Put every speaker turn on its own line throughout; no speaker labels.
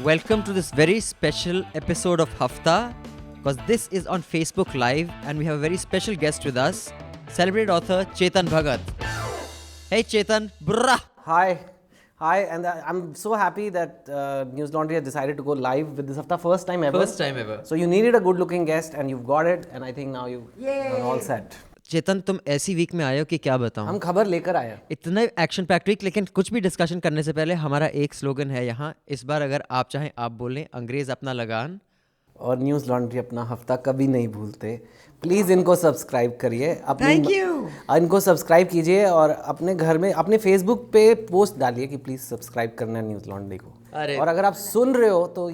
Welcome to this very special episode of Hafta, because this is on Facebook Live and we have a very special guest with us, celebrated author Chetan Bhagat. Hey Chetan, brah!
Hi, and I'm so happy that News Laundry has decided to go live with this Hafta, first time ever.
First time ever.
So you needed a good-looking guest, and you've got it, and I think now you're all set.
चेतन, तुम ऐसी week में आए हो कि क्या बताऊं?
हम खबर लेकर आए हैं.
इतना एक्शन पैक्ड वीक, लेकिन कुछ भी डिस्कशन करने से पहले हमारा एक स्लोगन है यहाँ. इस बार अगर आप चाहें आप बोलें, अंग्रेज अपना लगान
और न्यूज़ लॉन्ड्री अपना हफ्ता कभी नहीं भूलते. प्लीज़ इनको सब्सक्राइब करिए.
Thank you.
इनको सब्सक्राइब कीजिए और अपने घर में अपने फेसबुक पे पोस्ट डालिए कि प्लीज़ सब्सक्राइब करना है न्यूज़ लॉन्ड्री को. और अगर आप सुन रहे हो तो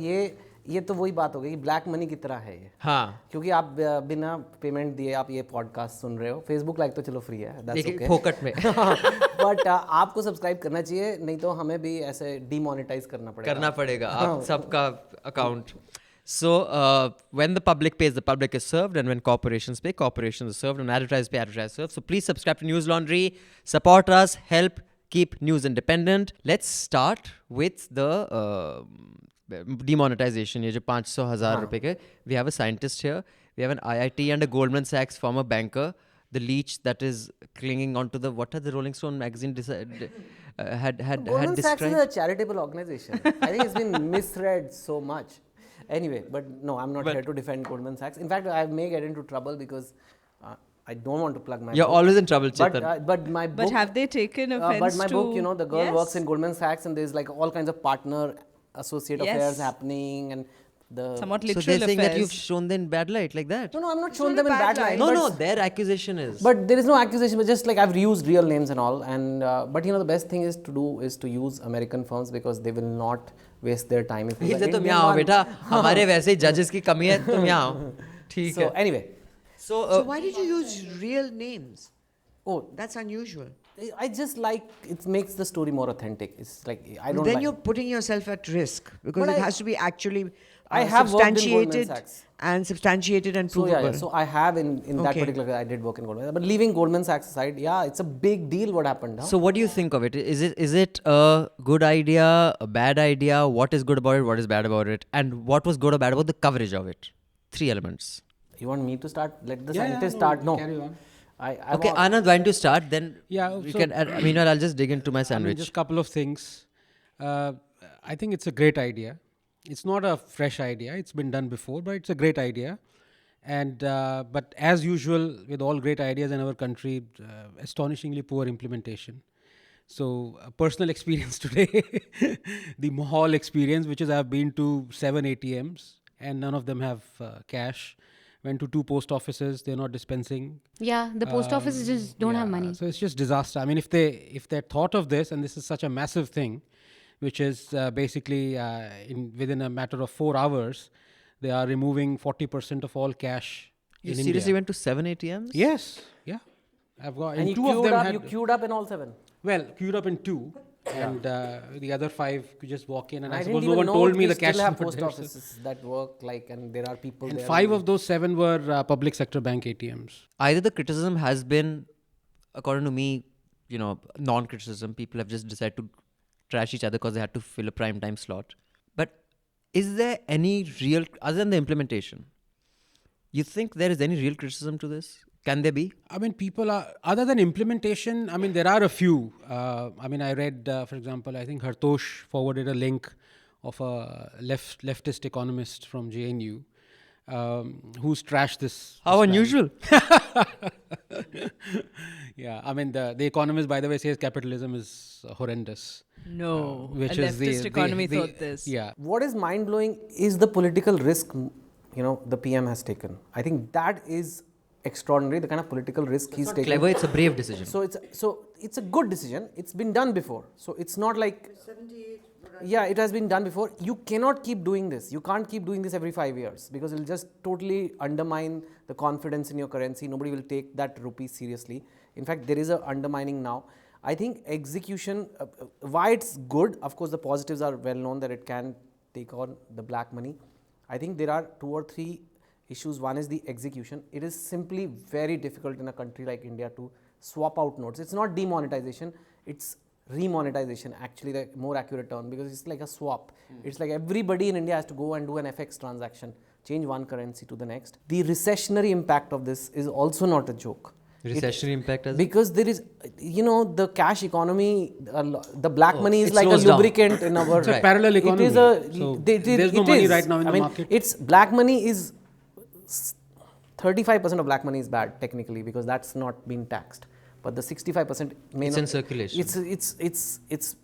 ये तो वही बात हो गई कि ब्लैक मनी की तरह है ये.
हाँ,
क्योंकि आप बिना पेमेंट दिए आप ये पॉडकास्ट सुन रहे हो. फेसबुक लाइक तो चलो फ्री है, दैट्स ओके,
फोकट में.
बट आपको सब्सक्राइब करना चाहिए, नहीं तो हमें भी ऐसे डीमोनेटाइज करना पड़ेगा.
आप सबका account. So, when the public pays, the public is served, and when corporations pay, corporations are served, and advertisers pay, advertisers served. So please subscribe to News Laundry, support us, help keep news independent. Let's start with the demonetization. ये जो 500,000 रुपए के, we have a scientist here, we have an IIT and a Goldman Sachs former banker, the leech that is clinging onto the, what had the Rolling Stone magazine had
Goldman Sachs
described?
is a charitable organization. I think it's been misread so much. Anyway, but no, I'm not here to defend Goldman Sachs. In fact, I may get into trouble because I don't want to plug my
You're
book.
always in trouble, Chetan.
But my book...
But have they taken offense
but my
to...
book, you know, the girl
Yes.
works in Goldman Sachs and there's like all kinds of partner associate
Yes.
affairs happening and the...
Somewhat
So
literal
they're saying
affairs.
that you've shown them in bad light like that?
No, I'm not
It's
showing
not
them
a
in
bad
bad light.
light.
No,
but
their accusation is.
But there is no accusation, but just like I've used real names and all. And but you know, the best thing is to use American firms because they will not waste their time. If
इसलिए तुम यहाँ आओ बेटा, हमारे वैसे ही जजेस की कमी है, तुम यहाँ आओ. ठीक
So
है.
anyway,
So why did you use real names?
oh,
That's unusual.
I just like it makes the story more authentic. It's like I don't.
Then
like,
you're putting yourself at risk because
But
it
I-
has to be actually
I have worked in Goldman
substantiated
Sachs.
and substantiated and
So
provable.
yeah, so I have in that
Okay.
particular. I did work in Goldman, but leaving Goldman Sachs aside, yeah, it's a big deal what happened. Huh?
So what do you think of it? Is it a good idea, a bad idea? What is good about it? What is bad about it? And what was good or bad about the coverage of it? 3 elements.
You want me to start? Let the scientist start. No.
Carry on.
I
Okay,
want,
Anand, why don't you start? Then
Yeah,
we
so-
can. Meanwhile, I'll just dig into my
I mean,
sandwich.
just a couple of things. I think it's a great idea. It's not a fresh idea. It's been done before, but it's a great idea. And but as usual with all great ideas in our country, astonishingly poor implementation. So personal experience today, the Mahal experience, which is I've been to 7 ATMs and none of them have cash. Went to 2 post offices, they're not dispensing.
Yeah, the post offices just don't have money.
So it's just disaster. I mean, if they thought of this, and this is such a massive thing, which is basically within a matter of 4 hours, they are removing 40% of all cash
You
in
seriously
India.
went to 7 ATMs?
Yes, yeah. I've got
and you
2 of
queued
them
up.
had
You queued up in all 7.
well queued up in 2, and the other 5 could just walk in. And I
I
suppose
didn't
no
even
one
know
told me
we
the cash
still have
is not
post
there.
offices that work like, and there are people
And
there.
5 of those 7 were public sector bank ATMs.
Either the criticism has been, according to me, non-criticism. People have just decided to trash each other because they had to fill a prime time slot. But is there any real, other than the implementation, you think there is any real criticism to this? Can there be?
I mean, people are, other than implementation, I mean, there are a few. I mean, I read, for example, I think Hartosh forwarded a link of a leftist economist from JNU who's trashed this.
How
this plan.
unusual.
Yeah, I mean, the Economist, by the way, says capitalism is horrendous.
No,
Which
a
is
leftist economy thought this.
Yeah.
What is mind blowing is the political risk, the PM has taken. I think that is extraordinary. The kind of political risk he's taken.
Clever, it's a brave decision.
So it's a good decision. It's been done before. So it's not like 78. Yeah, it has been done before. You cannot keep doing this. You can't keep doing this every 5 years because it'll just totally undermine the confidence in your currency. Nobody will take that rupee seriously. In fact, there is a undermining now. I think execution, why it's good, of course the positives are well known that it can take on the black money. I think there are 2 or 3 issues. One is the execution. It is simply very difficult in a country like India to swap out notes. It's not demonetization, it's remonetization, actually the more accurate term, because it's like a swap. It's like everybody in India has to go and do an FX transaction, change one currency to the next. The recessionary impact of this is also not a joke.
Recessionary impact as
Because there is, the cash economy, the black money is
it
like a
slows down.
lubricant in our.
It's a parallel economy.
It is a.
So
there's
no money right now in the market.
It's black money is 35% of black money is bad technically because that's not being taxed. But the 65% may
It's
not.
in circulation.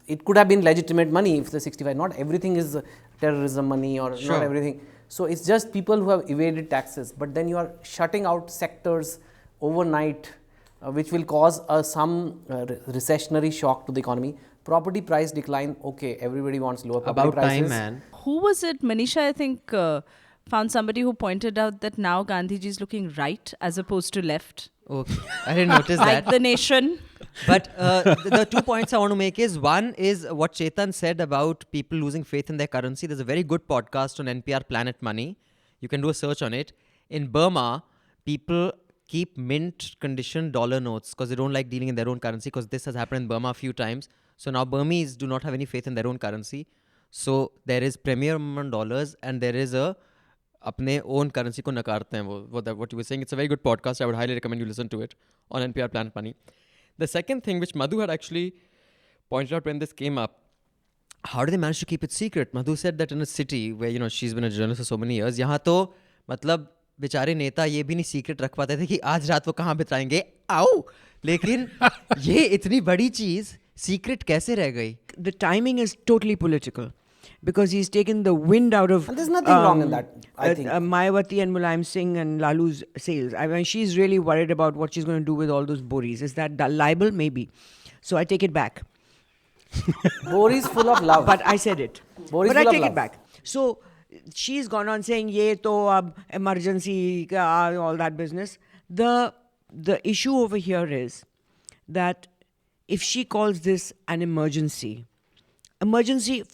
It could have been legitimate money if the 65. Not everything is terrorism money or
Sure.
not everything. So it's just people who have evaded taxes. But then you are shutting out sectors overnight, which will cause some recessionary shock to the economy. Property price decline. Okay, everybody wants lower property
about
prices.
time, man.
Who was it? Manisha, I think, found somebody who pointed out that now Gandhiji is looking right as opposed to left.
Okay, I didn't notice
Like
that.
the nation.
But the 2 points I want to make is, one is what Chetan said about people losing faith in their currency. There's a very good podcast on NPR, Planet Money. You can do a search on it. In Burma, people keep mint condition dollar notes because they don't like dealing in their own currency, because this has happened in Burma a few times. So now Burmese do not have any faith in their own currency. So there is premium on dollars and there is a अपने own currency को नकारते हैं वो what you were saying. It's a very good podcast. I would highly recommend you listen to it on NPR Planet Money. The second thing which Madhu had actually pointed out when this came up, how do they manage to keep it secret? Madhu said that in a city where she's been a journalist for so many years, यहाँ तो मतलब बेचारे नेता ये भी नहीं secret रख पाते थे कि आज रात वो कहाँ बिताएंगे आओ, लेकिन ये इतनी बड़ी चीज सीक्रेट कैसे रह गई?
The timing is totally political because he's taken the wind out of.
And there's nothing wrong in that, I think.
Mayawati and Mulayam Singh and Lalu's sails. I mean, she's really worried about what she's going to do with all those boris. Is that libel? Maybe. So I take it back.
Bori is full of love.
But I said it.
Bori is
But I
full of
take
love.
it back. So she's gone on saying, "Ye to ab emergency ka all that business." The issue over here is that if she calls this an emergency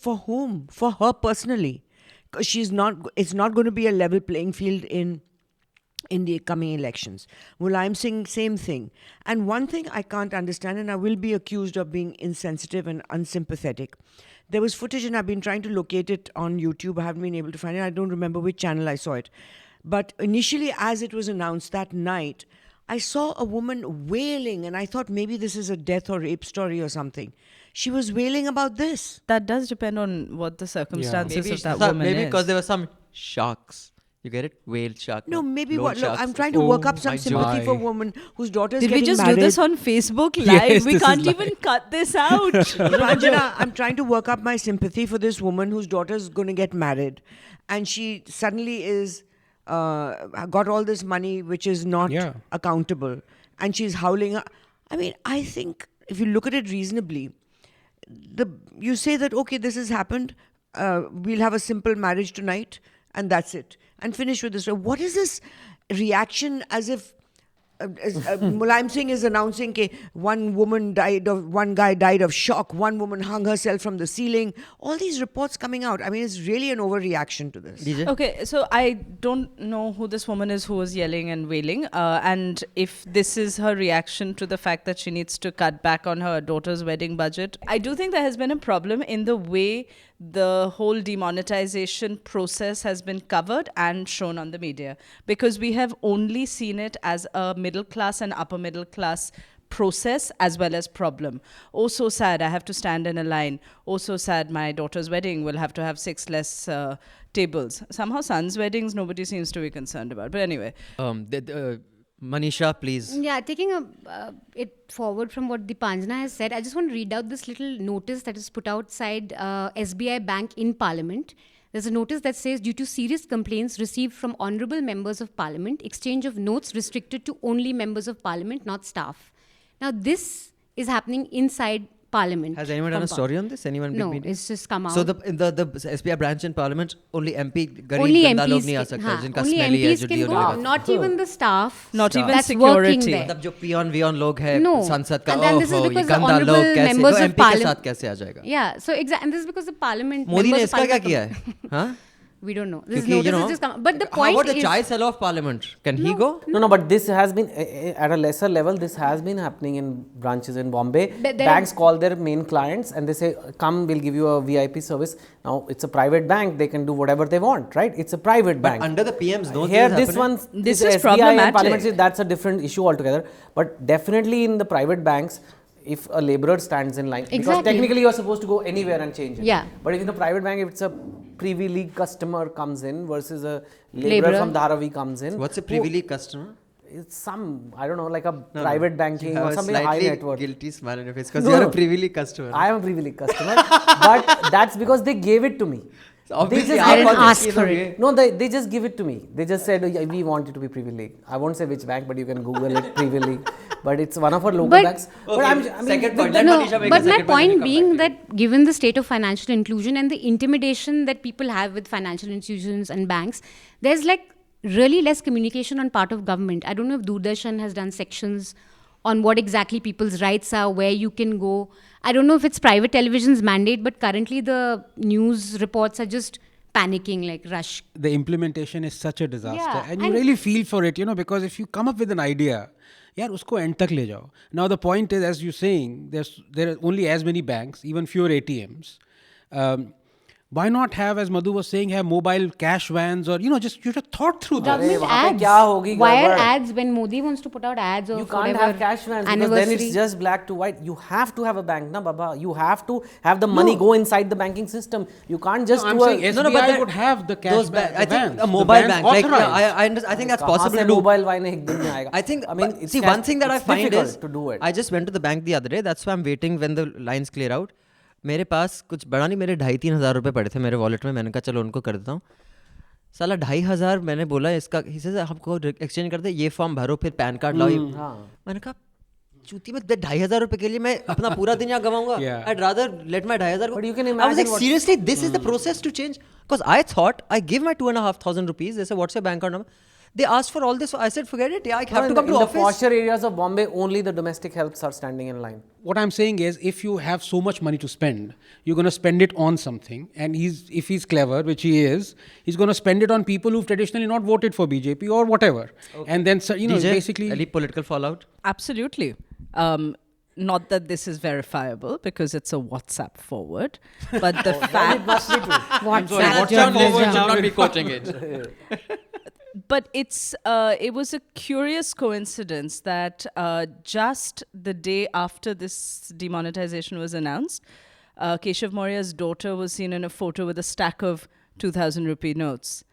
for whom? For her personally, because it's not going to be a level playing field in the coming elections. Mulayam Singh, same thing. And one thing I can't understand, and I will be accused of being insensitive and unsympathetic. There was footage, and I've been trying to locate it on YouTube. I haven't been able to find it. I don't remember which channel I saw it. But initially, as it was announced that night, I saw a woman wailing, and I thought maybe this is a death or rape story or something. She was wailing about this.
That does depend on what the circumstances
Maybe
of that woman
maybe
is.
because there were some sharks. You get it? Whale shark.
No, maybe
loan
what? Look,
sharks.
I'm trying to work up some
my
sympathy for a
joy.
woman whose daughter is
Did we
getting
just
married.
do this on Facebook Live?
Yes,
We
this is
can't
live.
even cut this out.
Ranjana, I'm trying to work up my sympathy for this woman whose daughter is going to get married, and she suddenly is got all this money which is not
Yeah.
accountable, and she's howling. I mean, I think if you look at it reasonably, you say that okay, this has happened. We'll have a simple marriage tonight, and that's it, and finish with this. So what is this reaction as if? Mulayam Singh is announcing that one guy died of shock, one woman hung herself from the ceiling. All these reports coming out. I mean, it's really an overreaction to this.
DJ?
Okay, so I don't know who this woman is who was yelling and wailing, and if this is her reaction to the fact that she needs to cut back on her daughter's wedding budget. I do think there has been a problem in the way the whole demonetization process has been covered and shown on the media, because we have only seen it as a middle class and upper middle class process as well as problem. Oh, so sad, I have to stand in a line. Oh, so sad, my daughter's wedding will have to have 6 less tables. Somehow sons' weddings nobody seems to be concerned about. But anyway.
Manisha, please.
Yeah, taking it forward from what Deepanjana has said, I just want to read out this little notice that is put outside SBI Bank in Parliament. There's a notice that says, due to serious complaints received from honourable members of Parliament, exchange of notes restricted to only members of Parliament, not staff. Now, this is happening inside Parliament.
Has anyone done a story on this? Anyone?
No,
big media?
it's just come out.
So the SBI branch in Parliament, only MP गरीब
only
गंदा लोग
MPs
नहीं आ
can,
सकता जिनका
only
smelly है
MPs
जो
can
DO
go,
लगा
not even the staff.
Not even
that's
security.
working there.
मतलब जो पियोन लोग हैं
No.
संसद का
And then this is
ओहो ये
because the
गंदा लोग
honourable
कैसे
members
तो
of
MP के
Parliament-
साथ कैसे आ जाएगा?
Yeah, so and this is because the Parliament
Modi ने
members of
इसका क्या
Parliament
किया है? हाँ?
We don't know. This
Kyunki,
notice
you know,
is just come. But the
how
point
about the
is,
chai seller of parliament? Can he go?
No, but this has been at a lesser level. This has been happening in branches in Bombay.
But there
Banks call their main clients and they say, "Come, we'll give you a VIP service." Now it's a private bank; they can do whatever they want, right? It's a private
But
bank.
under the PMs, those
Here,
things
this
happening?
one,
This
is
is
SBI and
problematic.
Parliament, that's a different issue altogether. But definitely in the private banks, if a laborer stands in line, because
Exactly.
technically you are supposed to go anywhere and change it.
Yeah.
But if in the private bank, if it's a Privy League customer comes in versus a laborer
Laborer.
from Dharavi comes in.
What's a Privy League customer?
It's some, I don't know, like a private banking
You have
or
a
something high
slightly
net worth.
guilty smile on your face because
No,
you're
no.
a Privy League customer.
I am a Privy League customer, but that's because they gave it to me.
Obviously,
just
I didn't
conscious
ask
either
for
way.
it.
No, they just give it to me. They just said, "Yeah, we want you to be Privy League." I won't say which bank, but you can Google it, Privy League. But it's one of our local
But-
banks.
Okay,
I mean,
second point.
the-
Let
no,
Manisha make a
but my
second point, then you
point
come
being
back
that given the state of financial inclusion and the intimidation that people have with financial institutions and banks, there's like really less communication on part of government. I don't know if Doordarshan has done sections on what exactly people's rights are, where you can go. I don't know if it's private television's mandate, but currently the news reports are just panicking, like rush.
The implementation is such a disaster,
Yeah,
and you
and-
really feel for it, because if you come up with an idea, यार उसको end तक ले जाओ. Now the point is, as you're saying, there are only as many banks, even fewer ATMs. Why not have, as Madhu was saying, have mobile cash vans, or just you should have thought through this.
Government
वहाँ पे
ads.
क्या होगी
Why are
गड़बड़?
ads when Modi wants to put out ads of
You can't
whatever
have cash vans because
anniversary?
then it's just black to white. You have to have a bank, na Baba. You have to have the money go inside the banking system. You can't just
I'm
do
saying
a...
SBI
that-
would have the cash
Those
vans.
I think a
The
mobile
vans
bank, like,
authorized.
yeah, I think that's
कहाँ
possible
से
to do.
mobile wine एक दिन में आएगा?
I think,
I mean,
see, one thing that I
it's
find
difficult
is,
to do it.
I just went to the bank the other day. That's why I'm waiting when the lines clear out. मेरे पास कुछ बड़ा नहीं, मेरे 2,500-3,000 रुपए पड़े थे मेरे wallet में. मैंने कहा चलो उनको कर देता हूँ. साला 2,500 मैंने बोला इसका, हिस्से से हमको एक्सचेंज कर दे, ये फॉर्म भरो, फिर पैन कार्ड लाओ. मैंने कहा चूती में 2,500 रुपए के लिए मैं अपना पूरा दिन यहाँ गवाऊंगा.
Yeah.
I'd rather let my 2,500
But you can
I was
imagine
like,
what-
seriously, this is the process to change? Because I thought I give my 2,500 rupees. They said, what's your bank account number? They asked for all this. So I said, forget it. Yeah, I have to come to
in the
office.
posher areas of Bombay, only the domestic helps are standing in line.
What I'm saying is, if you have so much money to spend, you're going to spend it on something. And if he's clever, which he is, he's going to spend it on people who've traditionally not voted for BJP or whatever. And then,
DJ,
basically...
any political fallout?
Absolutely. Not that this is verifiable because it's a WhatsApp forward, but the fact.
WhatsApp.
should not be quoting it.
But it was a curious coincidence that just the day after this demonetization was announced, Keshav Maurya's daughter was seen in a photo with a stack of 2,000 rupee notes.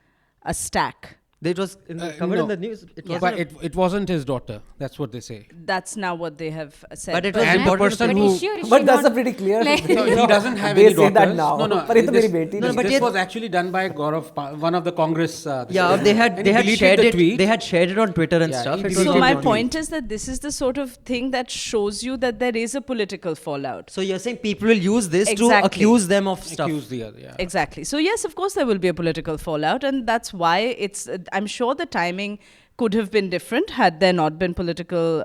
A stack.
It was covered
no.
in the news. It wasn't
But
a-
it wasn't his daughter. That's what they say.
That's now what they have said.
But it was
And the
important.
person
But
who...
is she or is
But
she
that's
not?
a pretty clear...
Like-
No, he doesn't have
They
any
say
daughters.
that now.
No,
But it's
this,
मेरी बेटी
No,
नहीं।
but
this
ये-
was actually done by Gaurav, one of the Congress.
Yeah, they had
And he deleted
shared
the
it.
tweet.
They had shared it on Twitter and
Yeah,
stuff.
he
It was
deleted
So
not
my
the
on-
tweet.
point is that this is the sort of thing that shows you that there is a political fallout.
So you're saying people will use this to
Exactly.
accuse them of stuff.
Accused the other, yeah.
Exactly. So yes, of course there will be a political fallout, and that's why it's. I'm sure the timing could have been different had there not been political,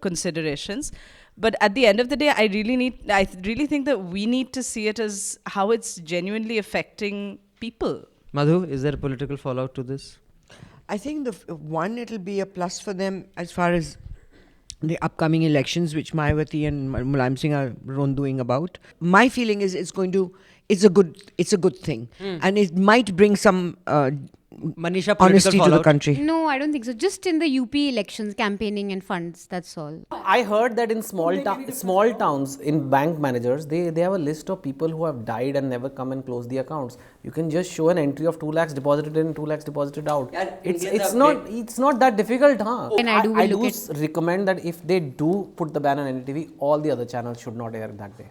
considerations. But at the end of the day, I really think that we need to see it as how it's genuinely affecting people.
Madhu, is there a political fallout to this?
I think it'll be a plus for them as far as the upcoming elections, which Mayawati and Mulayam Singh are rondoing about. My feeling is it's a good thing, and it might bring some
Manisha, political
honesty to the
fallout?
country.
No, I don't think so. Just in the UP elections, campaigning and funds. That's all.
I heard that in small towns, in bank managers, they have a list of people who have died and never come and close the accounts. You can just show an entry of 2 lakhs deposited in, 2 lakhs deposited out.
And
It's
Indians
not that difficult, huh?
And I do
I
look
recommend that if they do put the ban on NDTV, all the other channels should not air that day,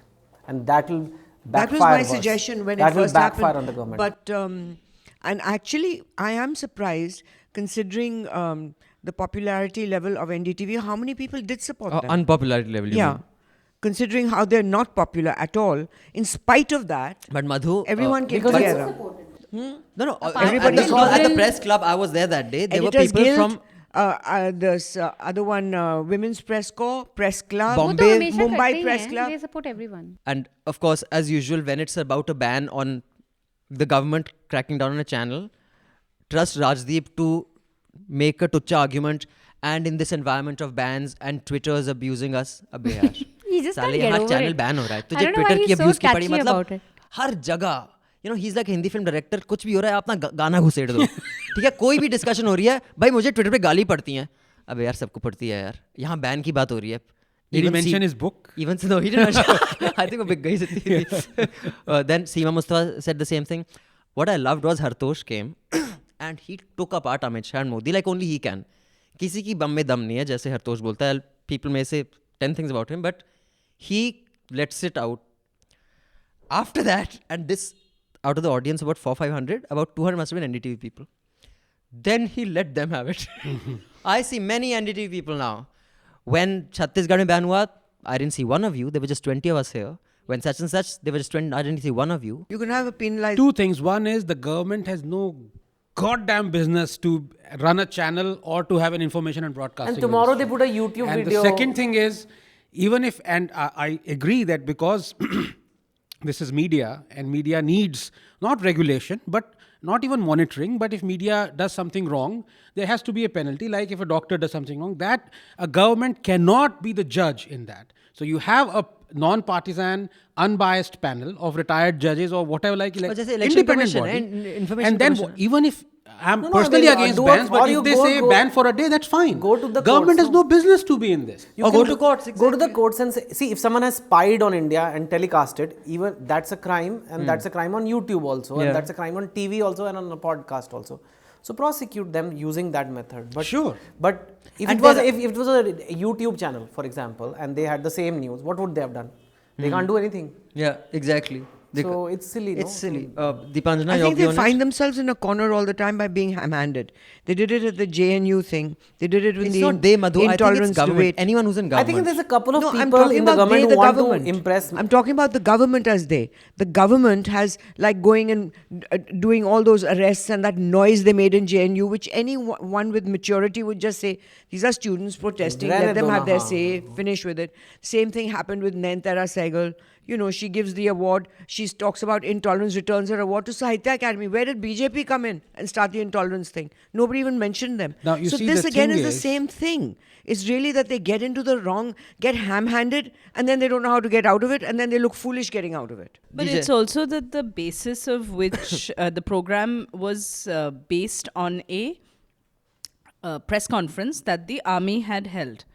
and that will
That
backfire.
was my
worse.
suggestion when
that
it
will
first
backfire
happened.
on the government.
But and actually, I am surprised considering the popularity level of NDTV. How many people did support them?
Unpopularity level. you
Yeah,
mean.
considering how they're not popular at all. In spite of that,
But Madhu,
everyone came
because it's-
together.
no.
Everybody
at the press club, I was there that day. There were
Editors
people
Guild,
from
this other one, Women's Press Corps, Press Club,
वो तो
Bombay,
हमेशा करते
Mumbai
ही
Press
हैं.
Club.
They support everyone.
and of course, as usual, when it's about a ban on the government cracking down on a channel, trust Rajdeep to make a tucha argument, and in this environment of bans and Twitter's abusing us, अबे यार
He just can't
साले
get
यहाँ
over
channel
it.
Ban हो रहा है
I
तुझे
don't know why
Twitter की
he's so
abuse की पड़ी
catchy
मतलब
about it.
हर जगह he's like Hindi film director कुछ भी हो रहा है अपना गाना घुसेड़ दो ठीक है कोई भी डिस्कशन हो रही है भाई मुझे ट्विटर पे गाली पड़ती हैं अबे यार सबको पड़ती है यार यहाँ बैन की बात हो रही है
Did he mention his book?
Even no, he didn't mention. I think वो बिक गई थी. Then Seema Mustafa said the same thing. What I loved was Hartosh came and he took apart Amit Shah and Modi like only he can. किसी की बम में दम नहीं है जैसे हरतोष बोलता है. People may say 10 things about him, but he lets it out. After that, and this out of the audience about 400-500, about 200 must have been NDTV people. Then he let them have it. I see many NDTV people now. When Chhattisgarh mein ban hua, I didn't see one of you. There were just 20 of us here. When such and such, there were just 20. I didn't see one of you.
You can have a penalized.
Two things. One is the government has no goddamn business to run a channel or to have an information and broadcasting.
And tomorrow
ministry.
they put a YouTube
and
video.
The second thing is, even if, and I agree that because this is media and media needs not regulation, but not even monitoring, but if media does something wrong, there has to be a penalty. Like if a doctor does something wrong, that a government cannot be the judge in that. So you have a non-partisan, unbiased panel of retired judges or whatever, like
जैसे election
independent
commission,
body.
information
And then
commission.
even if I'm
No,
personally
I mean,
against
do
bans,
it,
but
or
if
you
they say ban for a day, that's fine.
Go to the
government
courts,
has no business to be in this.
You
Or
can
go to courts,
Go to the courts and say, see, if someone has spied on India and telecasted, even that's a crime, and that's a crime on YouTube also,
Yeah.
and that's a crime on TV also, and on a podcast also. So prosecute them using that method. But
Sure.
But if
And
it was
there-
if it was a YouTube channel, for example, and they had the same news, what would they have done? They can't do anything.
Yeah, exactly.
So it's silly.
It's
no?
silly. Deepanjana,
I
your
think
view
they
on
find
it?
themselves in a corner all the time by being ham-handed. They did it at the JNU thing. They did it with
It's
the
not they, Madhu. I think
intolerance
it's government.
debate.
Anyone who's in
I
government.
think there's a couple of
No, I'm
people
talking
in the
about
government
they,
who
the
want
government.
to impress.
I'm talking about the government as they. The government has like going and doing all those arrests and that noise they made in JNU, which anyone with maturity would just say, these are students protesting, let them have their say, finish with it. Same thing happened with Nayanthara Sehgal. You know, she gives the award. She talks about intolerance, returns her award to Sahitya Academy. Where did BJP come in and start the intolerance thing? Nobody even mentioned them.
Now, you
so
see,
this
the
again
thing
is the
is-
same thing. It's really that they get into the wrong, get ham-handed, and then they don't know how to get out of it, and then they look foolish getting out of it.
But
DJ.
it's also that the basis of which the program was based on a press conference that the army had held.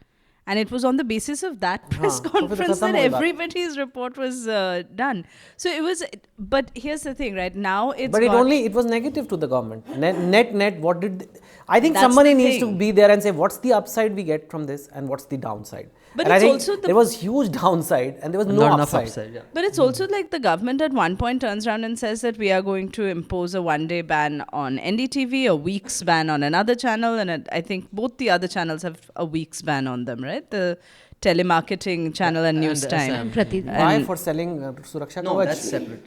And it was on the basis of that press
तो फिर
conference
खत्म
that
हो गया।
everybody's report was done. So it was, but here's the thing, right? Now it's
But
got-
it was negative to the government. Net, what did... I think
That's
somebody
the
needs to
thing.
be there and say, what's the upside we get from this and what's the downside?
But
and I
it's
think
also the-
there was huge downside and there was no
Not enough
upside.
upside. Yeah.
But it's also like the government at one point turns around and says that we are going to impose a one-day ban on NDTV, a week's ban on another channel, and I think both the other channels have a week's ban on them, right? The telemarketing channel and News
and
Time.
Pratik.
Why
And-
for selling Suraksha
No,
Kavach?
that's separate.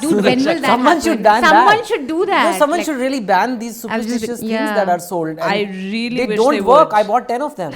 Dude, when will that
Someone
happen?
should ban
Someone
that.
should do that.
No, someone
Like-
should really ban these
I was just-
superstitious things
yeah.
that are sold. And
I really
they
wish
don't
they
work.
would.
I bought 10 of them.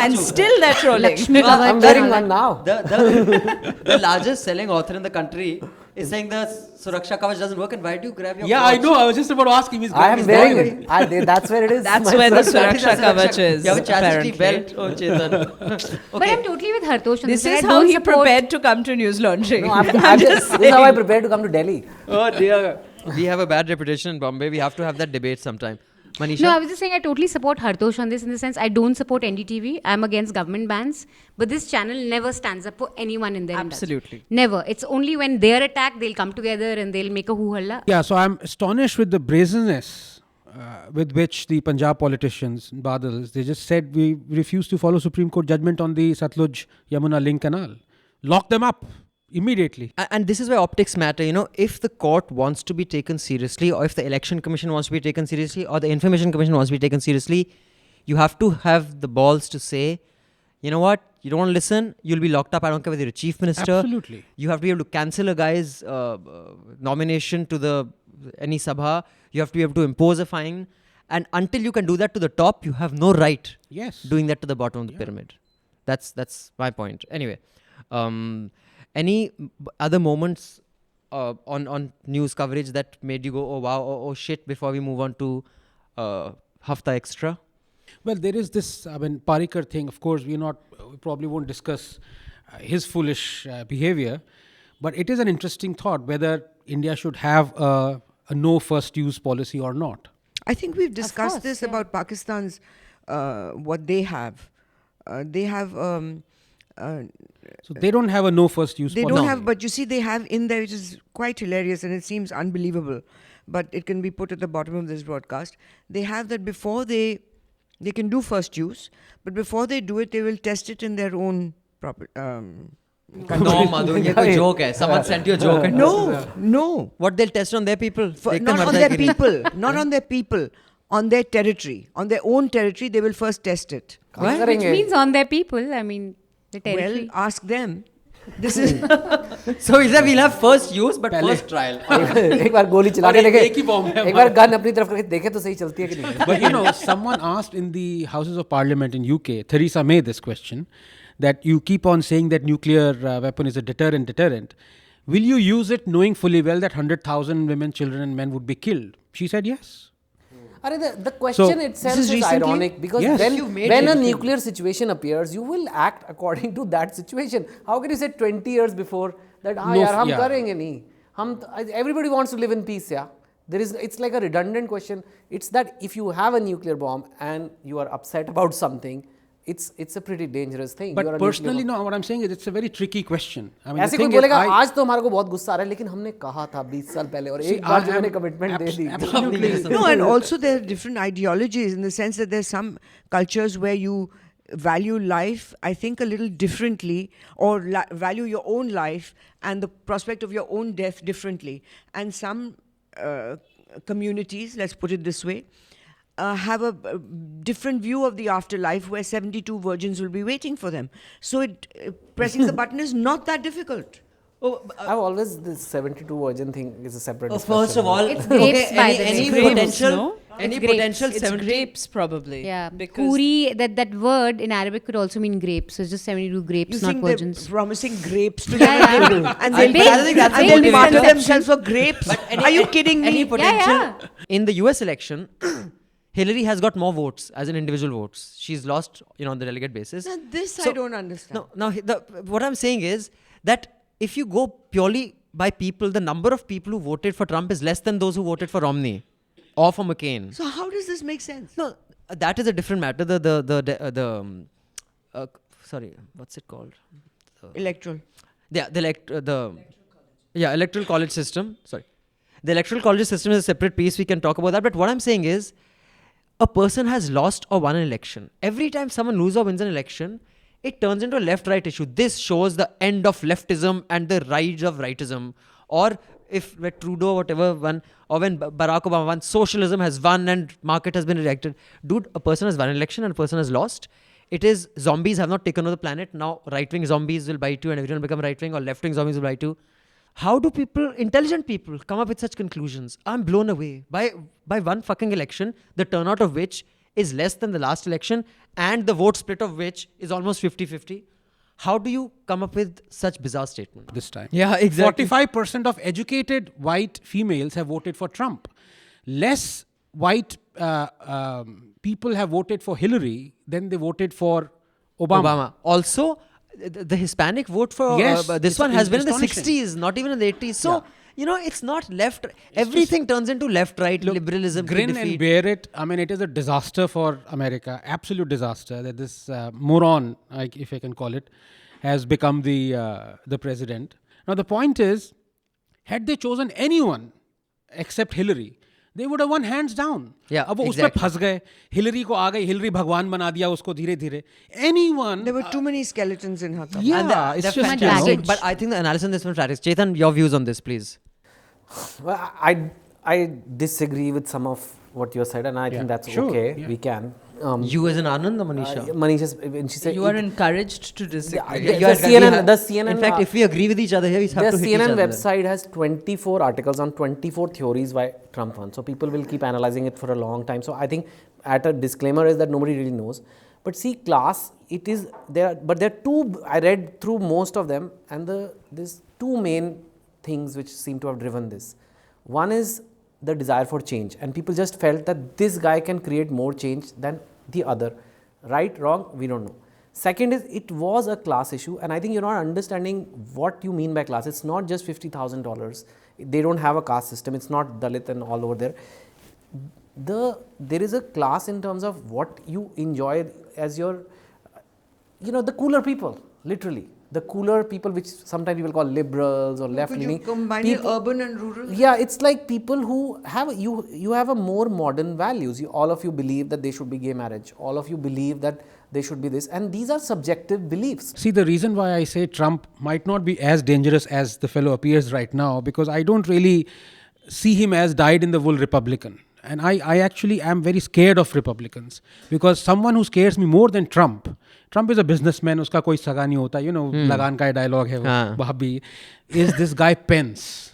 And still they're trolling.
Lakshmi Kavach
I'm
and
wearing
all
one
that.
now.
The largest selling author in the country is saying the Suraksha Kavach doesn't work, and why do you grab your
Yeah,
watch?
I know. I was just about to ask him. He's
I am
his
wearing
bag.
it. That's where it is.
That's
My
where the
Suraksha-
Suraksha Kavach is.
You have a chastity
apparently.
belt. Oh, Chetan.
But I'm totally with Hartosh on
This
this.
is
I
how
don't
he
support-
prepared to come to News Laundry.
No, I'm just, this is how I prepared to come to Delhi.
Oh dear. We have a bad reputation in Bombay. We have to have that debate sometime. Manisha?
No, I was just saying I totally support Hartosh on this in the sense I don't support NDTV. I'm against government bans. But this channel never stands up for anyone in their industry.
Absolutely.
Never. It's only when they're attacked, they'll come together and they'll make a hoo-halla.
Yeah, so I'm astonished with the brazenness with which the Punjab politicians, Badals, they just said we refuse to follow Supreme Court judgment on the Satluj Yamuna link canal. Lock them up immediately.
And this is why optics matter. You know, if the court wants to be taken seriously, or if the election commission wants to be taken seriously, or the information commission wants to be taken seriously, you have to have the balls to say, you know what, you don't want to listen, you'll be locked up. I don't care whether you're a chief minister.
Absolutely.
You have to be able to cancel a guy's nomination to any sabha. You have to be able to impose a fine. And until you can do that to the top, you have no right
Yes.
doing that to the bottom of the pyramid. That's my point. Anyway, any other moments on news coverage that made you go, oh wow, oh shit, before we move on to Hafta Extra?
Well, there is this, Parikar thing. Of course, we probably won't discuss his foolish behavior, but it is an interesting thought whether India should have a no first use policy or not.
I think we've discussed
course,
this
yeah.
about Pakistan's, what they have. They have.
So they don't have a no first use
They
policy.
don't have, but you see, they have in there, which is quite hilarious and it seems unbelievable, but it can be put at the bottom of this broadcast. They have that before they can do first use, but before they do it, they will test it in their own proper.
No, Madhu, ये कोई joke है. Someone sent you a joke. And
No.
what they'll test on their people?
Not on their people, not on their people, on their territory, on their own territory. They will first test it.
Which means on their people. I mean, the territory.
Well, ask them. This is
So is that we'll have first use but first trial.
एक बार गोली चला के
एक ही bomb
देखे,
है
एक बार gun अपनी तरफ करके देखे तो सही चलती है कि नहीं.
But someone asked in the Houses of Parliament in UK, Theresa May, this question, that you keep on saying that nuclear weapon is a deterrent. Will you use it knowing fully well that 100,000 women, children and men would be killed? She said yes.
The question itself
this is
is
recently?
ironic because
Yes.
when a nuclear situation appears, you will act according to that situation. How can you say 20 years before that, yaar, hum karenge nahi. Everybody wants to live in peace, yeah. It's like a redundant question. It's that if you have a nuclear bomb and you are upset about something, it's a pretty dangerous thing.
But personally, no, what I'm saying is it's a very tricky question. I mean,
ऐसे कोई बोलेगा आज तो हमारे को बहुत गुस्सा आ रहा है लेकिन हमने कहा था 20 साल पहले और एक बार जो मैंने commitment they the.
Absolutely.
No, and also there are different ideologies in the sense that there's some cultures where you value life, I think, a little differently, or value your own life and the prospect of your own death differently. And some communities, let's put it this way, have a different view of the afterlife where 72 virgins will be waiting for them. So pressing the button is not that difficult.
I've always this 72 virgin thing is a separate discussion.
First of all,
It's grapes, by the way.
any
Grapes,
potential,
no?
any
It's grapes.
potential
It's
70
grapes probably.
Yeah,
Because
puri, that word in Arabic could also mean grapes. So it's just 72 grapes,
You
not
think
virgins.
they're promising grapes to
Yeah,
them,
yeah.
and
I
they'll
think that's
and
a
they'll
big
martyr
misconception.
themselves for grapes. Are you kidding me?
Any potential
yeah.
in the US election, Hillary has got more votes as in individual votes. She's lost, on the delegate basis.
Now, this
So-
I don't understand.
Now what I'm saying is that if you go purely by people, the number of people who voted for Trump is less than those who voted for Romney or for McCain.
So how does this make sense?
No, that is a different matter. Sorry, what's it called?
Electoral.
Yeah, electoral college system. Sorry. The electoral college system is a separate piece. We can talk about that. But what I'm saying is, a person has lost or won an election. Every time someone loses or wins an election, it turns into a left-right issue. This shows the end of leftism and the rise of rightism. Or if when Trudeau, whatever, won, or when Barack Obama won, socialism has won and market has been rejected. Dude, a person has won an election and a person has lost. It is zombies have not taken over the planet. Now right-wing zombies will bite you and everyone will become right-wing, or left-wing zombies will bite you. How do intelligent people come up with such conclusions? I'm blown away by one fucking election, the turnout of which is less than the last election and the vote split of which is almost 50-50. How do you come up with such bizarre statement?
This time.
Yeah, exactly.
45% of educated white females have voted for Trump. Less white people have voted for Hillary than they voted for Obama.
Also, the Hispanic vote for
Yes,
this
it's
one has been in the
astonishing.
60s, not even in the 80s. So, it's not left. Everything turns into left-right liberalism.
Grin
defeat.
and bear it. I mean, it is a disaster for America. Absolute disaster that this moron, if I can call it, has become the president. Now, the point is, had they chosen anyone except Hillary, they would have won hands down.
Yeah,
अब वो उसमें
exactly.
फंस गए. Hillary को आ गई. Hillary भगवान बना दिया उसको धीरे-धीरे. Anyone.
There were too many skeletons in her cupboard.
Yeah,
And
it's
they're
just
fantastic.
baggage.
But I think the analysis on this one is Chetan, your views on this, please.
Well, I disagree with some of what you said, and I think that's
sure,
okay.
yeah.
We can.
You as an Anand or Manisha?
Manisha, when she said
you are encouraged to disagree.
Yeah, the CNN
In fact, if we agree with each other here, we have
the
to hit each
CNN
other.
website has 24 articles on 24 theories why Trump won. So people will keep analyzing it for a long time. So I think at a disclaimer is that nobody really knows. But see, class, it is there. But there are two. I read through most of them, and there's two main things which seem to have driven this. One is the desire for change, and people just felt that this guy can create more change than the other. Right, wrong, we don't know. Second is, it was a class issue, and I think you're not understanding what you mean by class. It's not just $50,000. They don't have a caste system. It's not Dalit and all over there. There is a class in terms of what you enjoy as your, the cooler people, literally. The cooler people, which sometimes people call liberals or left-leaning.
Could you combine urban and rural?
Yeah, it's like people who have, you have a more modern values. All of you believe that there should be gay marriage. All of you believe that there should be this. And these are subjective beliefs.
See, the reason why I say Trump might not be as dangerous as the fellow appears right now, because I don't really see him as dyed-in-the-wool Republican. And I actually am very scared of Republicans, because someone who scares me more than Trump is a businessman, uska koi saga nahi hota, Lagan ka dialogue hai wo, Bhabhi, is this guy Pence.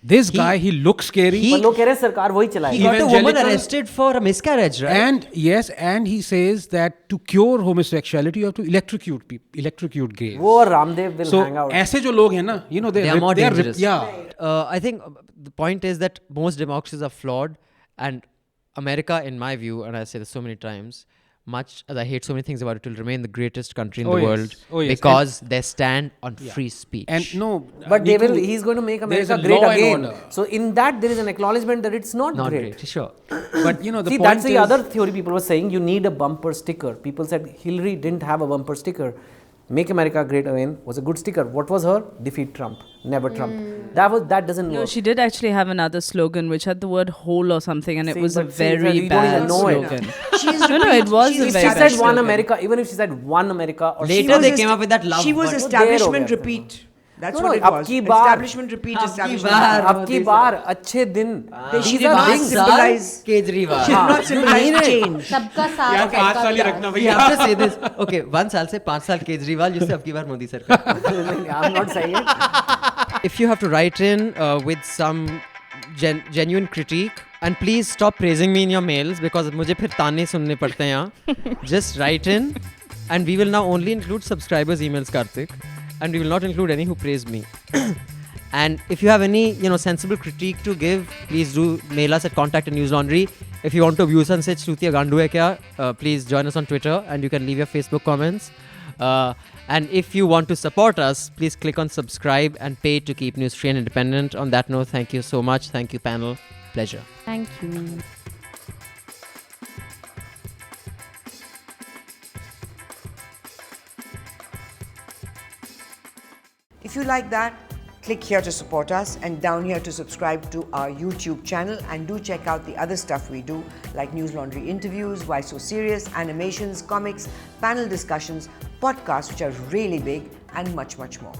This guy, he looks scary.
He got a woman arrested for a miscarriage, right?
And yes, and he says that to cure homosexuality, you have to electrocute gays.
Wo Ramdev will hang out.
So, ऐसे जो लोग हैं ना,
they are more dangerous.
Yeah.
I think the point is that most democracies are flawed, and America, in my view, and I say this so many times, much as I hate so many things about it, will remain the greatest country in the world because they stand on free speech.
And no,
but he's going to make America great again. So in that there is an acknowledgement that it's not great.
Sure.
But the
See,
point
that's the
is,
other theory people were saying, you need a bumper sticker. People said Hillary didn't have a bumper sticker. Make America Great Again was a good sticker. What was her? Defeat Trump. Never Trump. That doesn't work.
No, she did actually have another slogan which had the word whole or something, and it was a
but
very bad slogan.
No,
it was a
If
very
she
bad
said one
slogan.
America, even if she said one America, or
Later they came up with that love
She was
word.
establishment repeat. That's what it was. Establishment repeat, establishment
Abki baar, achhe din.
She
These
did
are
not
things.
symbolize
Kejriwal.
She did not symbolize change.
सबका साथ सबका प्यार.
We have to say this. Okay, 1 साल से 5 साल केजरीवाल, जिससे अब की बार मोदी सरकार.
I'm not saying it.
If you have to write in with some genuine critique, and please stop praising me in your mails, because मुझे फिर ताने सुनने पड़ते हैं यहाँ. Just write in, and we will now only include subscribers' emails, Karthik, and we will not include any who praise me. And if you have any sensible critique to give, please do mail us at contact@newslaundry. If you want to abuse us and say Shruti Gandu hai kya, please join us on Twitter, and you can leave your Facebook comments. And if you want to support us, please click on subscribe and pay to keep news free and independent. On that note, thank you so much. Thank you, panel. Pleasure.
Thank you.
If you like that, click here to support us and down here to subscribe to our YouTube channel, and do check out the other stuff we do, like News Laundry interviews, Why So Serious, animations, comics, panel discussions, podcasts which are really big, and much, much more.